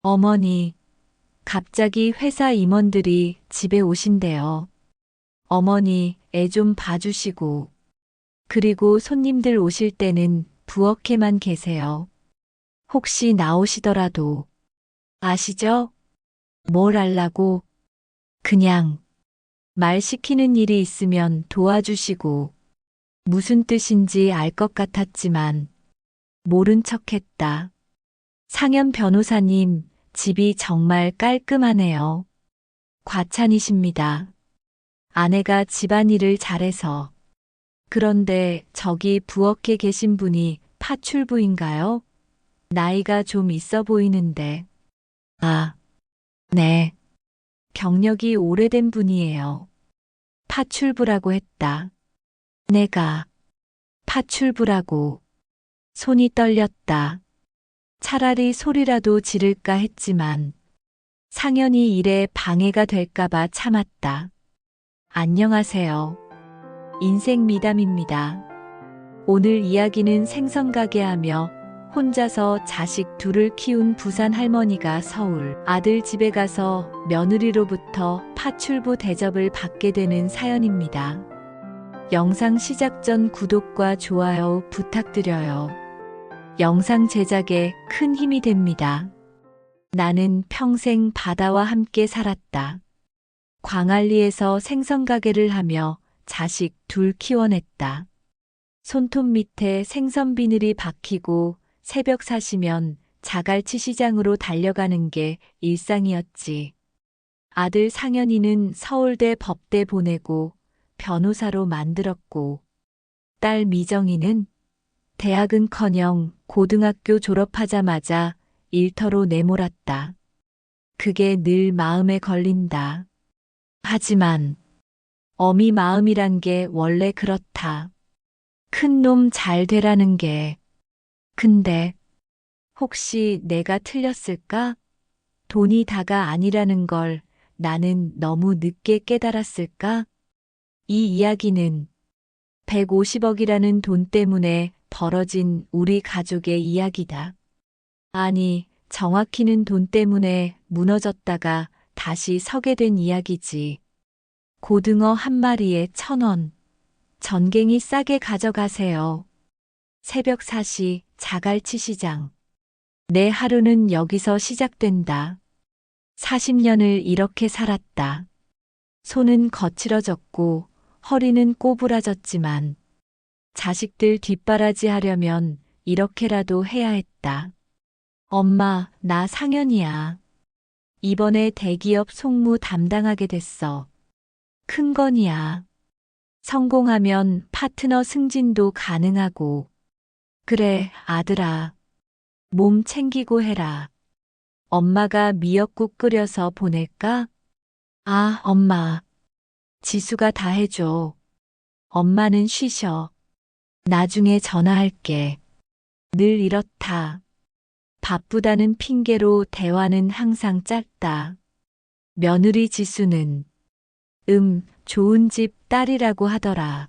어머니, 갑자기 회사 임원들이 집에 오신대요. 어머니, 애 좀 봐주시고, 그리고 손님들 오실 때는 부엌에만 계세요. 혹시 나오시더라도, 아시죠? 뭘 알라고? 그냥, 말 시키는 일이 있으면 도와주시고, 무슨 뜻인지 알 것 같았지만, 모른 척 했다. 상현 변호사님, 집이 정말 깔끔하네요. 과찬이십니다. 아내가 집안일을 잘해서. 그런데 저기 부엌에 계신 분이 파출부인가요? 나이가 좀 있어 보이는데. 아, 네. 경력이 오래된 분이에요. 파출부라고 했다. 내가 파출부라고. 손이 떨렸다. 차라리 소리라도 지를까 했지만 상현이 일에 방해가 될까봐 참았다. 안녕하세요. 인생 미담입니다. 오늘 이야기는 생선가게 하며 혼자서 자식 둘을 키운 부산 할머니가 서울 아들 집에 가서 며느리로부터 파출부 대접을 받게 되는 사연입니다. 영상 시작 전 구독과 좋아요 부탁드려요. 영상 제작에 큰 힘이 됩니다. 나는 평생 바다와 함께 살았다. 광안리에서 생선가게를 하며 자식 둘 키워냈다. 손톱 밑에 생선 비늘이 박히고 새벽 4시면 자갈치 시장으로 달려가는 게 일상이었지. 아들 상현이는 서울대 법대 보내고 변호사로 만들었고, 딸 미정이는 대학은커녕 고등학교 졸업하자마자 일터로 내몰았다. 그게 늘 마음에 걸린다. 하지만 어미 마음이란 게 원래 그렇다. 큰 놈 잘 되라는 게. 근데 혹시 내가 틀렸을까? 돈이 다가 아니라는 걸 나는 너무 늦게 깨달았을까? 이 이야기는 150억이라는 돈 때문에 벌어진 우리 가족의 이야기다. 아니, 정확히는 돈 때문에 무너졌다가 다시 서게 된 이야기지. 고등어 한 마리에 1,000원. 전갱이 싸게 가져가세요. 새벽 4시 자갈치 시장. 내 하루는 여기서 시작된다. 40년을 이렇게 살았다. 손은 거칠어졌고 허리는 꼬부라졌지만 자식들 뒷바라지 하려면 이렇게라도 해야 했다. 엄마, 나 상현이야. 이번에 대기업 송무 담당하게 됐어. 큰 건이야. 성공하면 파트너 승진도 가능하고. 그래, 아들아. 몸 챙기고 해라. 엄마가 미역국 끓여서 보낼까? 아, 엄마. 지수가 다 해줘. 엄마는 쉬셔. 나중에 전화할게. 늘 이렇다. 바쁘다는 핑계로 대화는 항상 짧다. 며느리 지수는 좋은 집 딸이라고 하더라.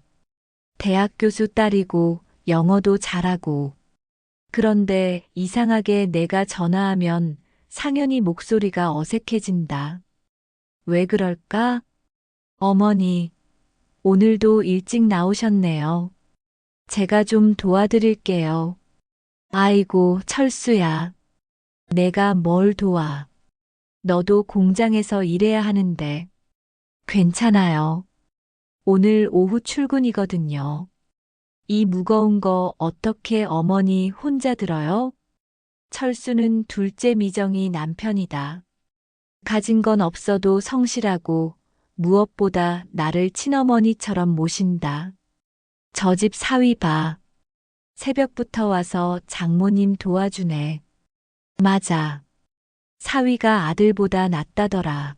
대학 교수 딸이고 영어도 잘하고. 그런데 이상하게 내가 전화하면 상현이 목소리가 어색해진다. 왜 그럴까? 어머니, 오늘도 일찍 나오셨네요. 제가 좀 도와드릴게요. 아이고, 철수야. 내가 뭘 도와. 너도 공장에서 일해야 하는데. 괜찮아요. 오늘 오후 출근이거든요. 이 무거운 거 어떻게 어머니 혼자 들어요? 철수는 둘째 미정이 남편이다. 가진 건 없어도 성실하고 무엇보다 나를 친어머니처럼 모신다. 저 집 사위 봐. 새벽부터 와서 장모님 도와주네. 맞아. 사위가 아들보다 낫다더라.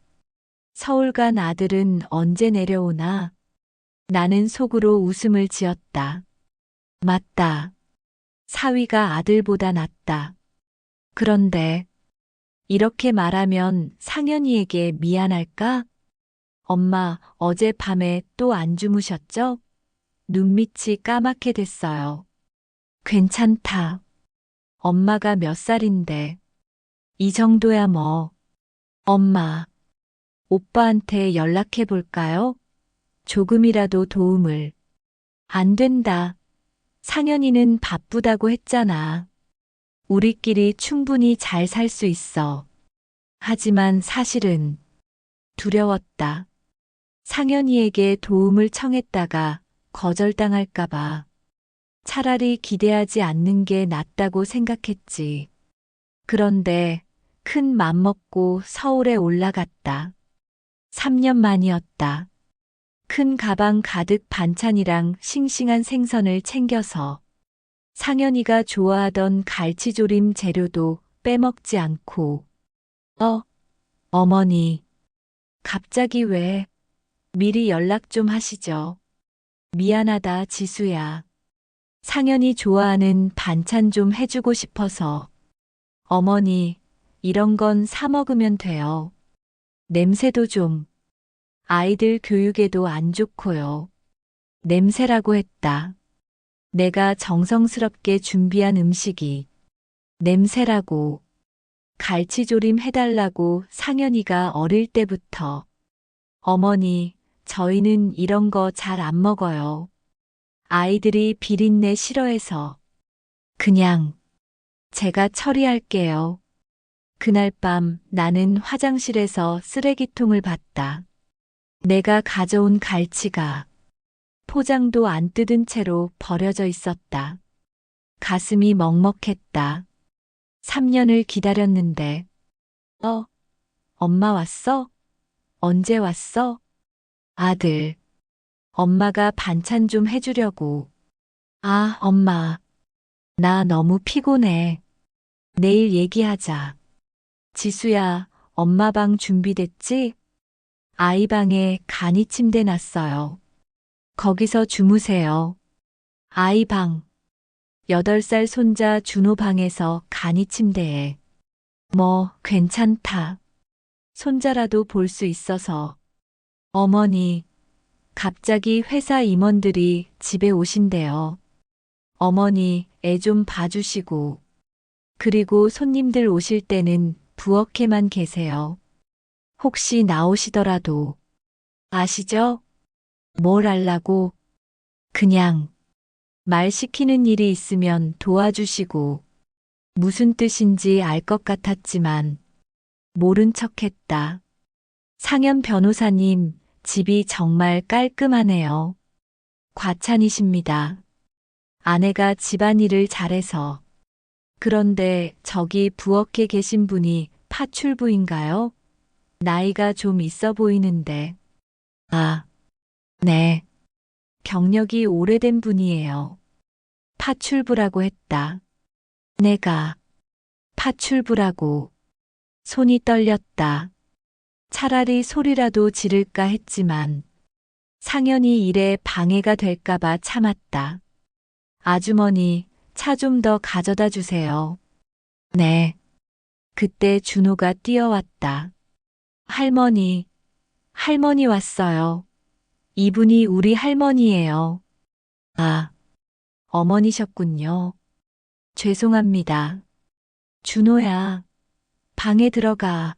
서울 간 아들은 언제 내려오나? 나는 속으로 웃음을 지었다. 맞다. 사위가 아들보다 낫다. 그런데 이렇게 말하면 상현이에게 미안할까? 엄마, 어젯밤에 또 안 주무셨죠? 눈밑이 까맣게 됐어요. 괜찮다. 엄마가 몇 살인데. 이 정도야 뭐. 엄마, 오빠한테 연락해 볼까요? 조금이라도 도움을. 안 된다. 상현이는 바쁘다고 했잖아. 우리끼리 충분히 잘 살 수 있어. 하지만 사실은 두려웠다. 상현이에게 도움을 청했다가 거절당할까봐. 차라리 기대하지 않는 게 낫다고 생각했지. 그런데 큰 맘 먹고 서울에 올라갔다. 3년 만이었다. 큰 가방 가득 반찬이랑 싱싱한 생선을 챙겨서 상현이가 좋아하던 갈치조림 재료도 빼먹지 않고. 어머니, 갑자기 왜? 미리 연락 좀 하시죠. 미안하다, 지수야. 상현이 좋아하는 반찬 좀 해주고 싶어서. 어머니, 이런 건 사 먹으면 돼요. 냄새도 좀. 아이들 교육에도 안 좋고요. 냄새라고 했다. 내가 정성스럽게 준비한 음식이 냄새라고. 갈치조림 해달라고 상현이가 어릴 때부터. 어머니, 저희는 이런 거 잘 안 먹어요. 아이들이 비린내 싫어해서. 그냥 제가 처리할게요. 그날 밤 나는 화장실에서 쓰레기통을 봤다. 내가 가져온 갈치가 포장도 안 뜯은 채로 버려져 있었다. 가슴이 먹먹했다. 3년을 기다렸는데. 엄마 왔어? 언제 왔어? 아들. 엄마가 반찬 좀 해주려고. 아, 엄마. 나 너무 피곤해. 내일 얘기하자. 지수야, 엄마 방 준비됐지? 아이 방에 간이 침대 놨어요. 거기서 주무세요. 아이 방. 8살 손자 준호 방에서 간이 침대에. 뭐, 괜찮다. 손자라도 볼 수 있어서. 어머니, 갑자기 회사 임원들이 집에 오신대요. 어머니, 애 좀 봐주시고. 그리고 손님들 오실 때는 부엌에만 계세요. 혹시 나오시더라도. 아시죠? 뭘 알라고? 그냥 말 시키는 일이 있으면 도와주시고. 무슨 뜻인지 알 것 같았지만 모른 척했다. 상현 변호사님, 집이 정말 깔끔하네요. 과찬이십니다. 아내가 집안일을 잘해서. 그런데 저기 부엌에 계신 분이 파출부인가요? 나이가 좀 있어 보이는데. 아, 네. 경력이 오래된 분이에요. 파출부라고 했다. 내가 파출부라고. 손이 떨렸다. 차라리 소리라도 지를까 했지만 상현이 일에 방해가 될까봐 참았다. 아주머니, 차 좀 더 가져다 주세요. 네. 그때 준호가 뛰어왔다. 할머니, 할머니 왔어요. 이분이 우리 할머니예요. 아, 어머니셨군요. 죄송합니다. 준호야, 방에 들어가.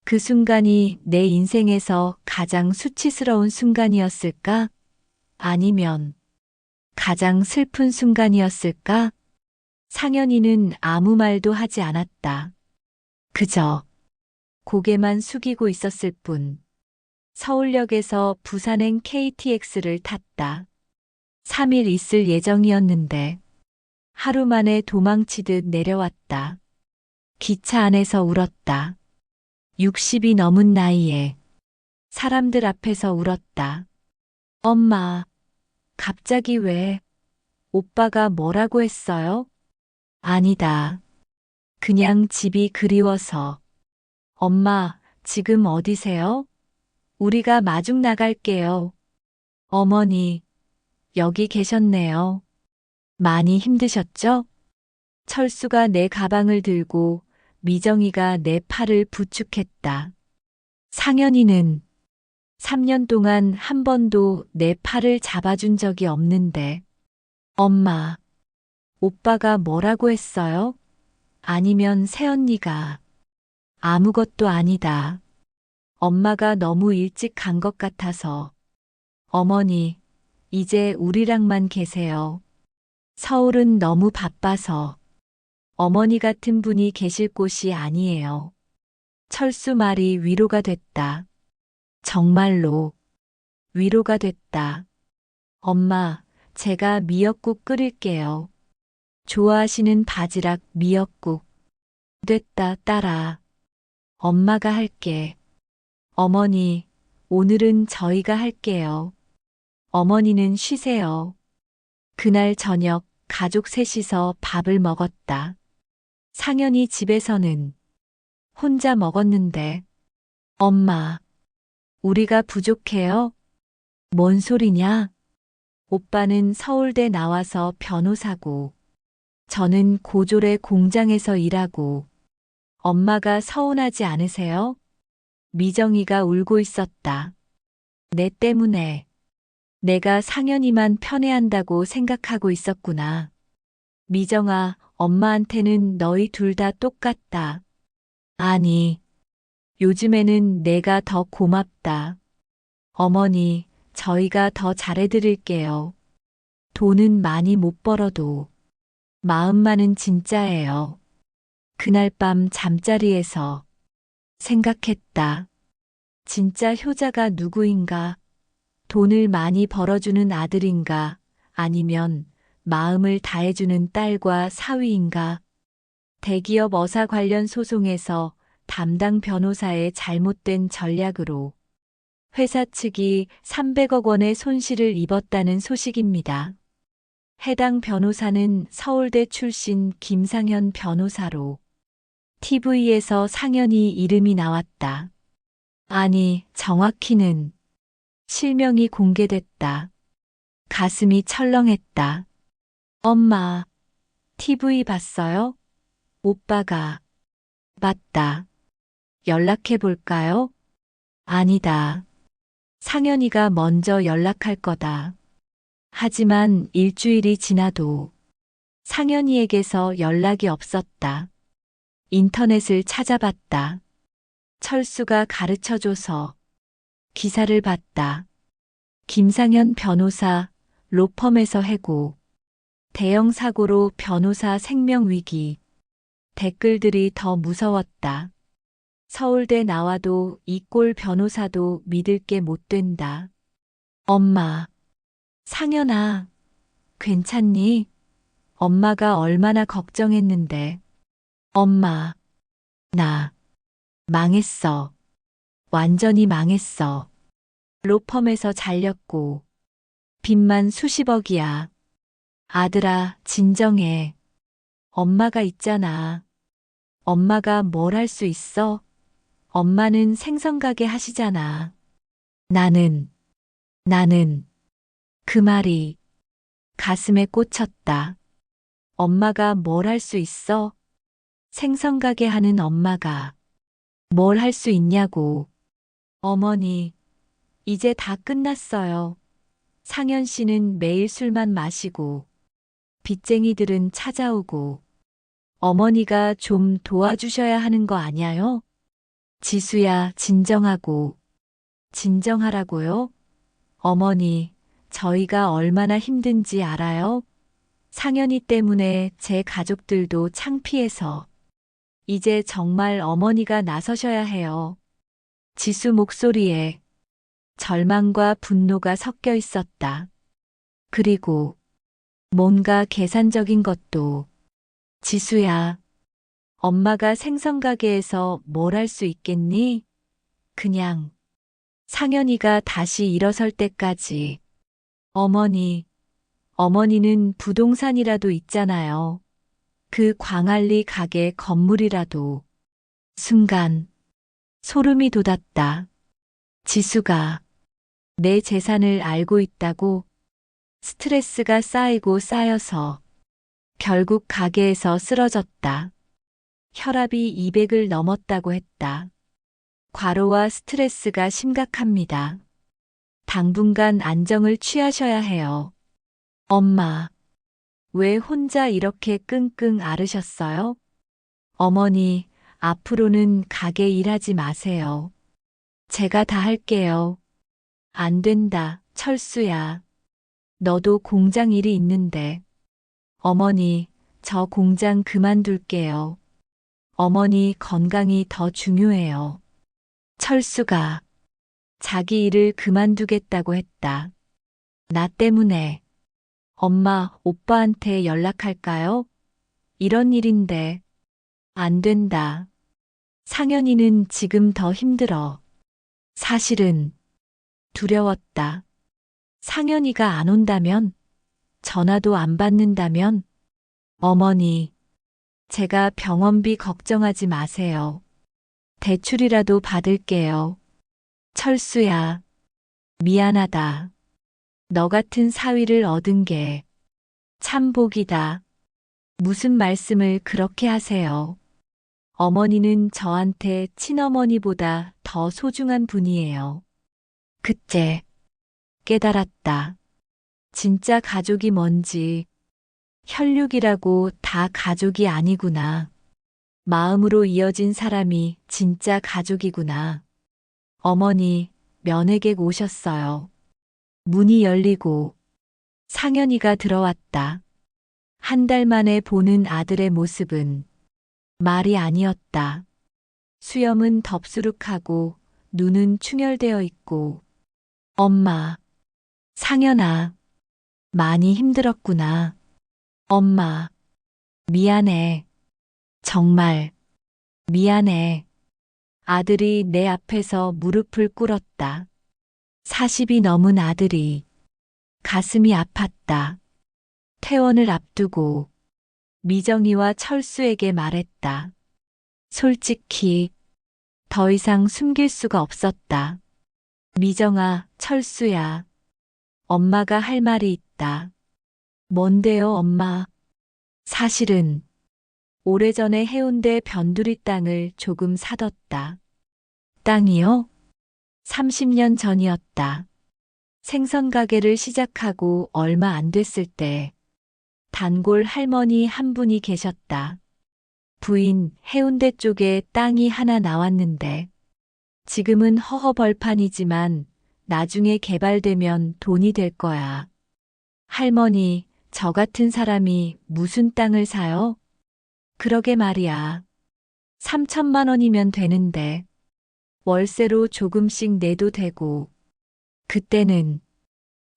그 순간이 내 인생에서 가장 수치스러운 순간이었을까? 아니면 가장 슬픈 순간이었을까? 상현이는 아무 말도 하지 않았다. 그저 고개만 숙이고 있었을 뿐. 서울역에서 부산행 KTX를 탔다. 3일 있을 예정이었는데 하루 만에 도망치듯 내려왔다. 기차 안에서 울었다. 60이 넘은 나이에 사람들 앞에서 울었다. 엄마, 갑자기 왜? 오빠가 뭐라고 했어요? 아니다. 그냥 집이 그리워서. 엄마, 지금 어디세요? 우리가 마중 나갈게요. 어머니, 여기 계셨네요. 많이 힘드셨죠? 철수가 내 가방을 들고 미정이가 내 팔을 부축했다. 상현이는 3년 동안 한 번도 내 팔을 잡아준 적이 없는데. 엄마, 오빠가 뭐라고 했어요? 아니면 새언니가. 아무것도 아니다. 엄마가 너무 일찍 간 것 같아서. 어머니, 이제 우리랑만 계세요. 서울은 너무 바빠서. 어머니 같은 분이 계실 곳이 아니에요. 철수 말이 위로가 됐다. 정말로 위로가 됐다. 엄마, 제가 미역국 끓일게요. 좋아하시는 바지락 미역국. 됐다, 딸아. 엄마가 할게. 어머니, 오늘은 저희가 할게요. 어머니는 쉬세요. 그날 저녁 가족 셋이서 밥을 먹었다. 상현이 집에서는 혼자 먹었는데, 엄마, 우리가 부족해요? 뭔 소리냐? 오빠는 서울대 나와서 변호사고, 저는 고졸의 공장에서 일하고, 엄마가 서운하지 않으세요? 미정이가 울고 있었다. 내 때문에 내가 상현이만 편애한다고 생각하고 있었구나. 미정아, 엄마한테는 너희 둘 다 똑같다. 아니, 요즘에는 내가 더 고맙다. 어머니, 저희가 더 잘해드릴게요. 돈은 많이 못 벌어도 마음만은 진짜예요. 그날 밤 잠자리에서 생각했다. 진짜 효자가 누구인가? 돈을 많이 벌어주는 아들인가? 아니면 마음을 다해주는 딸과 사위인가? 대기업 어사 관련 소송에서 담당 변호사의 잘못된 전략으로 회사 측이 300억 원의 손실을 입었다는 소식입니다. 해당 변호사는 서울대 출신 김상현 변호사로 TV에서 상현이 이름이 나왔다. 아니, 정확히는 실명이 공개됐다. 가슴이 철렁했다. 엄마, TV 봤어요? 오빠가. 맞다. 연락해 볼까요? 아니다. 상현이가 먼저 연락할 거다. 하지만 일주일이 지나도 상현이에게서 연락이 없었다. 인터넷을 찾아봤다. 철수가 가르쳐줘서 기사를 봤다. 김상현 변호사, 로펌에서 해고. 대형 사고로 변호사 생명위기. 댓글들이 더 무서웠다. 서울대 나와도 이 꼴 변호사도 믿을 게 못 된다. 엄마, 상현아, 괜찮니? 엄마가 얼마나 걱정했는데. 엄마, 나 망했어. 완전히 망했어. 로펌에서 잘렸고 빚만 수십억이야. 아들아, 진정해. 엄마가 있잖아. 엄마가 뭘 할 수 있어? 엄마는 생선가게 하시잖아. 나는 그 말이 가슴에 꽂혔다. 엄마가 뭘 할 수 있어? 생선가게 하는 엄마가 뭘 할 수 있냐고. 어머니, 이제 다 끝났어요. 상현 씨는 매일 술만 마시고 빚쟁이들은 찾아오고 어머니가 좀 도와주셔야 하는 거 아냐요? 지수야, 진정하고. 진정하라고요? 어머니, 저희가 얼마나 힘든지 알아요? 상현이 때문에 제 가족들도 창피해서. 이제 정말 어머니가 나서셔야 해요. 지수 목소리에 절망과 분노가 섞여 있었다. 그리고 뭔가 계산적인 것도. 지수야, 엄마가 생선가게에서 뭘 할 수 있겠니? 그냥 상현이가 다시 일어설 때까지. 어머니는 부동산이라도 있잖아요. 그 광안리 가게 건물이라도. 순간 소름이 돋았다. 지수가 내 재산을 알고 있다고. 스트레스가 쌓이고 쌓여서 결국 가게에서 쓰러졌다. 혈압이 200을 넘었다고 했다. 과로와 스트레스가 심각합니다. 당분간 안정을 취하셔야 해요. 엄마, 왜 혼자 이렇게 끙끙 앓으셨어요? 어머니, 앞으로는 가게 일하지 마세요. 제가 다 할게요. 안 된다, 철수야. 너도 공장 일이 있는데. 어머니, 저 공장 그만둘게요. 어머니 건강이 더 중요해요. 철수가 자기 일을 그만두겠다고 했다. 나 때문에. 엄마, 오빠한테 연락할까요? 이런 일인데. 안 된다. 상현이는 지금 더 힘들어. 사실은 두려웠다. 상현이가 안 온다면, 전화도 안 받는다면, 어머니, 제가 병원비 걱정하지 마세요. 대출이라도 받을게요. 철수야, 미안하다. 너 같은 사위를 얻은 게 참 복이다. 무슨 말씀을 그렇게 하세요. 어머니는 저한테 친어머니보다 더 소중한 분이에요. 그때 깨달았다. 진짜 가족이 뭔지, 혈육이라고 다 가족이 아니구나. 마음으로 이어진 사람이 진짜 가족이구나. 어머니, 면회객 오셨어요. 문이 열리고 상현이가 들어왔다. 한 달 만에 보는 아들의 모습은 말이 아니었다. 수염은 덥수룩하고 눈은 충혈되어 있고, 엄마, 상현아, 많이 힘들었구나. 엄마, 미안해. 정말, 미안해. 아들이 내 앞에서 무릎을 꿇었다. 40이 넘은 아들이 가슴이 아팠다. 퇴원을 앞두고 미정이와 철수에게 말했다. 솔직히 더 이상 숨길 수가 없었다. 미정아, 철수야. 엄마가 할 말이 있다. 뭔데요, 엄마? 사실은 오래전에 해운대 변두리 땅을 조금 사뒀다. 땅이요? 30년 전이었다. 생선 가게를 시작하고 얼마 안 됐을 때 단골 할머니 한 분이 계셨다. 부인 해운대 쪽에 땅이 하나 나왔는데 지금은 허허벌판이지만 나중에 개발되면 돈이 될 거야. 할머니, 저 같은 사람이 무슨 땅을 사요? 그러게 말이야. 3천만 원이면 되는데 월세로 조금씩 내도 되고 그때는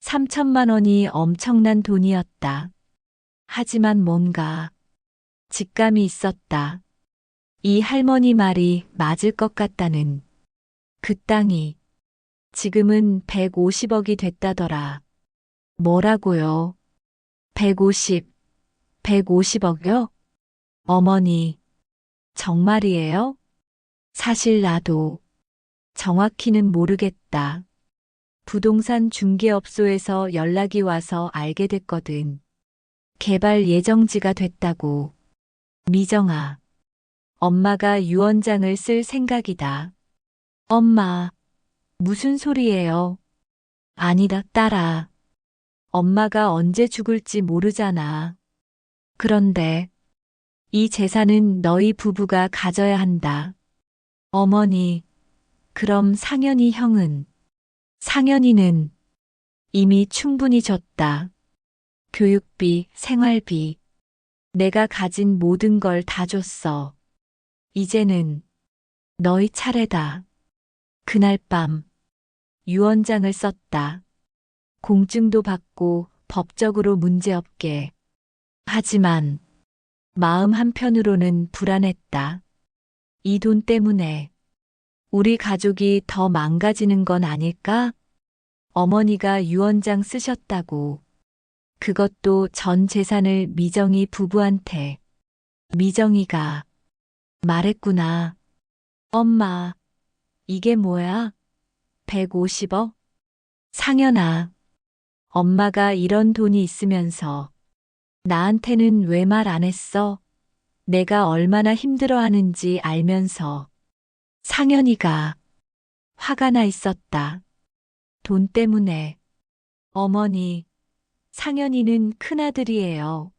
3천만 원이 엄청난 돈이었다. 하지만 뭔가 직감이 있었다. 이 할머니 말이 맞을 것 같다는. 그 땅이 지금은 150억이 됐다더라. 뭐라고요? 150, 150억요? 어머니, 정말이에요? 사실 나도 정확히는 모르겠다. 부동산 중개업소에서 연락이 와서 알게 됐거든. 개발 예정지가 됐다고. 미정아, 엄마가 유언장을 쓸 생각이다. 엄마, 무슨 소리예요? 아니다, 딸아. 엄마가 언제 죽을지 모르잖아. 그런데 이 재산은 너희 부부가 가져야 한다. 어머니, 그럼 상현이 형은? 상현이는 이미 충분히 줬다. 교육비, 생활비. 내가 가진 모든 걸 다 줬어. 이제는 너희 차례다. 그날 밤 유언장을 썼다. 공증도 받고 법적으로 문제없게. 하지만 마음 한편으로는 불안했다. 이 돈 때문에 우리 가족이 더 망가지는 건 아닐까? 어머니가 유언장 쓰셨다고. 그것도 전 재산을 미정이 부부한테. 미정이가 말했구나. 엄마, 이게 뭐야? 150억? 상현아, 엄마가 이런 돈이 있으면서 나한테는 왜 말 안 했어? 내가 얼마나 힘들어하는지 알면서. 상현이가 화가 나 있었다. 돈 때문에. 어머니, 상현이는 큰아들이에요.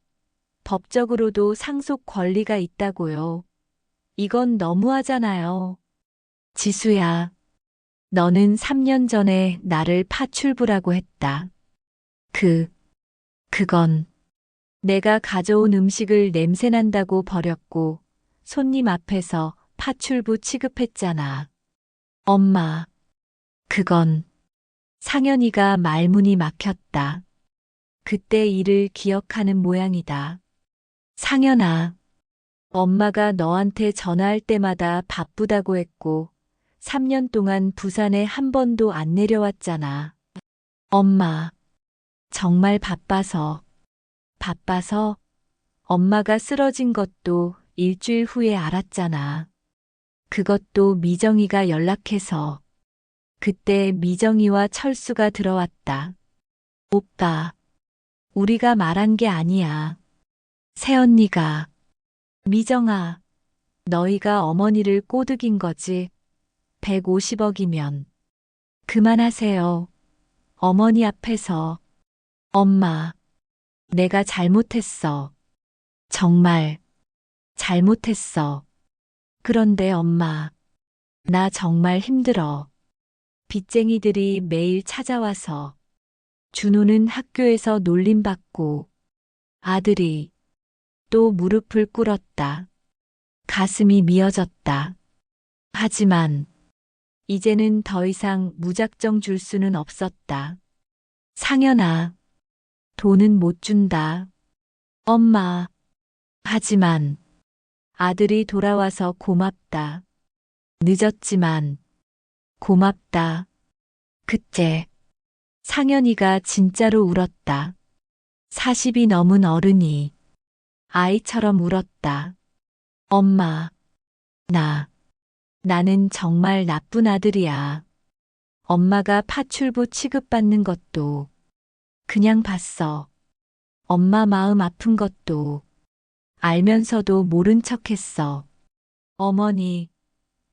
법적으로도 상속 권리가 있다고요. 이건 너무하잖아요. 지수야, 너는 3년 전에 나를 파출부라고 했다. 그건 내가 가져온 음식을 냄새난다고 버렸고 손님 앞에서 파출부 취급했잖아. 엄마, 그건 상현이가 말문이 막혔다. 그때 일을 기억하는 모양이다. 상현아, 엄마가 너한테 전화할 때마다 바쁘다고 했고 3년 동안 부산에 한 번도 안 내려왔잖아. 엄마, 정말 바빠서 엄마가 쓰러진 것도 일주일 후에 알았잖아. 그것도 미정이가 연락해서. 그때 미정이와 철수가 들어왔다. 오빠, 우리가 말한 게 아니야. 새언니가. 미정아, 너희가 어머니를 꼬드긴 거지. 150억이면. 그만하세요. 어머니 앞에서. 엄마, 내가 잘못했어. 정말 잘못했어. 그런데 엄마, 나 정말 힘들어. 빚쟁이들이 매일 찾아와서 준호는 학교에서 놀림받고 아들이 또 무릎을 꿇었다. 가슴이 미어졌다. 하지만 이제는 더 이상 무작정 줄 수는 없었다. 상현아, 돈은 못 준다. 엄마. 하지만 아들이 돌아와서 고맙다. 늦었지만 고맙다. 그때 상현이가 진짜로 울었다. 40이 넘은 어른이 아이처럼 울었다. 엄마, 나는 정말 나쁜 아들이야. 엄마가 파출부 취급받는 것도 그냥 봤어. 엄마 마음 아픈 것도 알면서도 모른 척 했어. 어머니,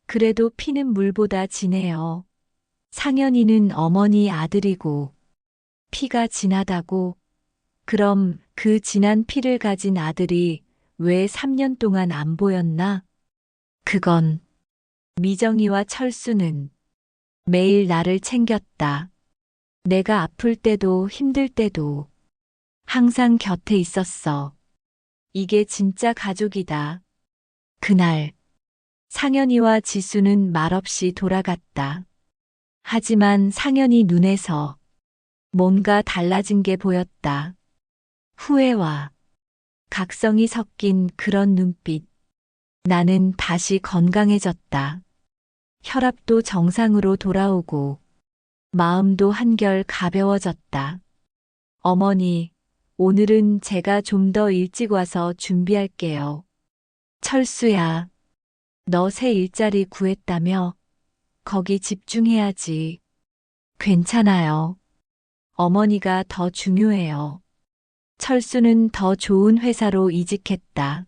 그래도 피는 물보다 진해요. 상현이는 어머니 아들이고 피가 진하다고. 그럼 그 진한 피를 가진 아들이 왜 3년 동안 안 보였나? 그건 미정이와 철수는 매일 나를 챙겼다. 내가 아플 때도 힘들 때도 항상 곁에 있었어. 이게 진짜 가족이다. 그날 상현이와 지수는 말없이 돌아갔다. 하지만 상현이 눈에서 뭔가 달라진 게 보였다. 후회와 각성이 섞인 그런 눈빛. 나는 다시 건강해졌다. 혈압도 정상으로 돌아오고 마음도 한결 가벼워졌다. 어머니, 오늘은 제가 좀 더 일찍 와서 준비할게요. 철수야, 너 새 일자리 구했다며? 거기 집중해야지. 괜찮아요. 어머니가 더 중요해요. 철수는 더 좋은 회사로 이직했다.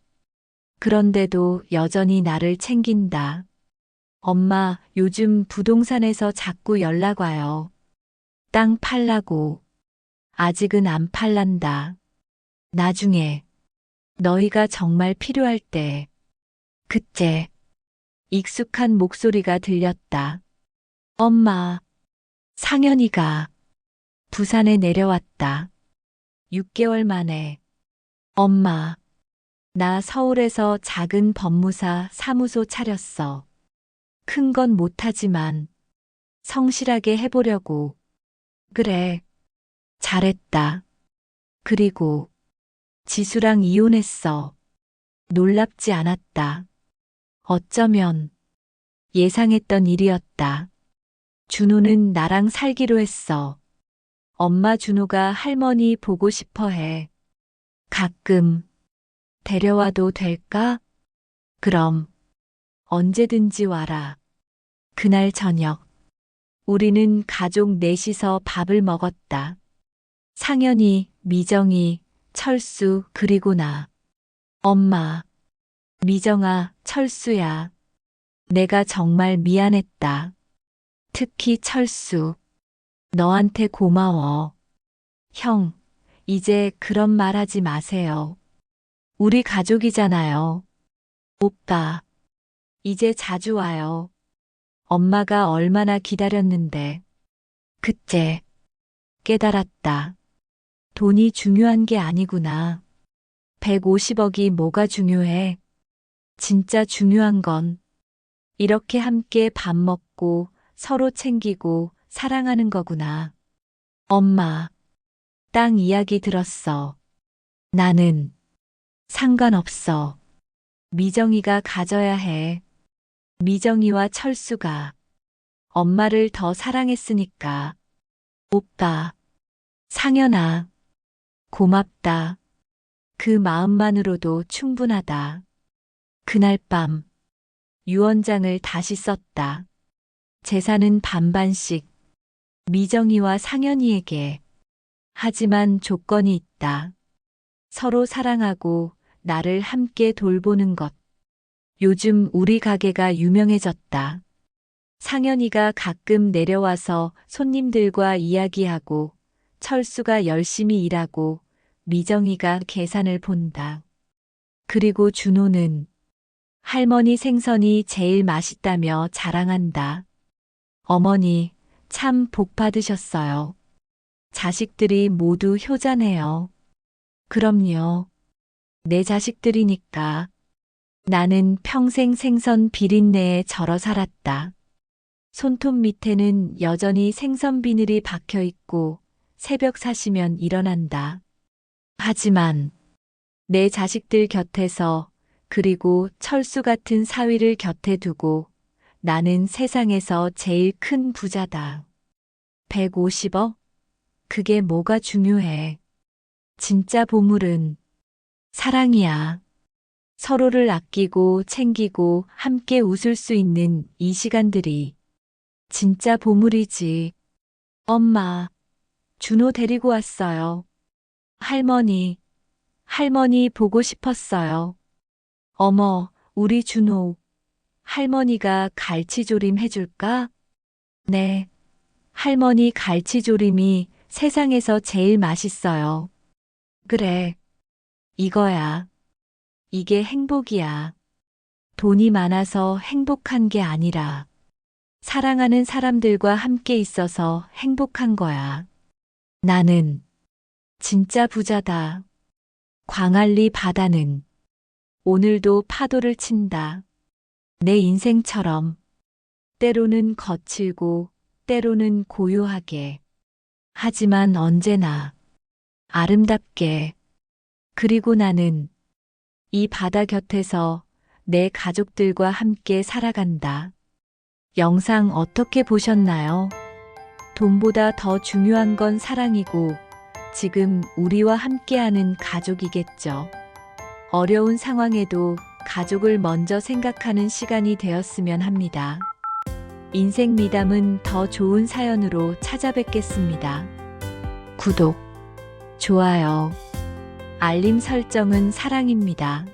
그런데도 여전히 나를 챙긴다. 엄마, 요즘 부동산에서 자꾸 연락 와요. 땅 팔라고. 아직은 안 팔란다. 나중에 너희가 정말 필요할 때. 그때 익숙한 목소리가 들렸다. 엄마, 상현이가 부산에 내려왔다. 6개월 만에. 엄마, 나 서울에서 작은 법무사 사무소 차렸어. 큰 건 못하지만 성실하게 해보려고. 그래, 잘했다. 그리고 지수랑 이혼했어. 놀랍지 않았다. 어쩌면 예상했던 일이었다. 준호는 나랑 살기로 했어. 엄마 준호가 할머니 보고 싶어 해. 가끔 데려와도 될까? 그럼 언제든지 와라. 그날 저녁 우리는 가족 넷이서 밥을 먹었다. 상현이, 미정이, 철수, 그리고 나. 엄마, 미정아, 철수야. 내가 정말 미안했다. 특히 철수. 너한테 고마워. 형, 이제 그런 말 하지 마세요. 우리 가족이잖아요. 오빠, 이제 자주 와요. 엄마가 얼마나 기다렸는데. 그때 깨달았다. 돈이 중요한 게 아니구나. 150억이 뭐가 중요해? 진짜 중요한 건 이렇게 함께 밥 먹고 서로 챙기고 사랑하는 거구나. 엄마, 땅 이야기 들었어. 나는 상관없어. 미정이가 가져야 해. 미정이와 철수가 엄마를 더 사랑했으니까. 오빠, 상현아, 고맙다. 그 마음만으로도 충분하다. 그날 밤 유언장을 다시 썼다. 재산은 반반씩 미정이와 상현이에게. 하지만 조건이 있다. 서로 사랑하고 나를 함께 돌보는 것. 요즘 우리 가게가 유명해졌다. 상현이가 가끔 내려와서 손님들과 이야기하고 철수가 열심히 일하고 미정이가 계산을 본다. 그리고 준호는 할머니 생선이 제일 맛있다며 자랑한다. 어머니, 참 복 받으셨어요. 자식들이 모두 효자네요. 그럼요. 내 자식들이니까. 나는 평생 생선 비린내에 절어 살았다. 손톱 밑에는 여전히 생선 비늘이 박혀 있고 새벽 4시면 일어난다. 하지만 내 자식들 곁에서 그리고 철수 같은 사위를 곁에 두고 나는 세상에서 제일 큰 부자다. 150억? 그게 뭐가 중요해. 진짜 보물은 사랑이야. 서로를 아끼고 챙기고 함께 웃을 수 있는 이 시간들이 진짜 보물이지. 엄마, 준호 데리고 왔어요. 할머니 보고 싶었어요. 어머, 우리 준호. 할머니가 갈치조림 해줄까? 네. 할머니 갈치조림이 세상에서 제일 맛있어요. 그래. 이거야. 이게 행복이야. 돈이 많아서 행복한 게 아니라 사랑하는 사람들과 함께 있어서 행복한 거야. 나는 진짜 부자다. 광안리 바다는 오늘도 파도를 친다. 내 인생처럼 때로는 거칠고 때로는 고요하게. 하지만 언제나 아름답게. 그리고 나는 이 바다 곁에서 내 가족들과 함께 살아간다. 영상 어떻게 보셨나요? 돈보다 더 중요한 건 사랑이고 지금 우리와 함께하는 가족이겠죠. 어려운 상황에도 가족을 먼저 생각하는 시간이 되었으면 합니다. 인생 미담은 더 좋은 사연으로 찾아뵙겠습니다. 구독, 좋아요, 알림 설정은 사랑입니다.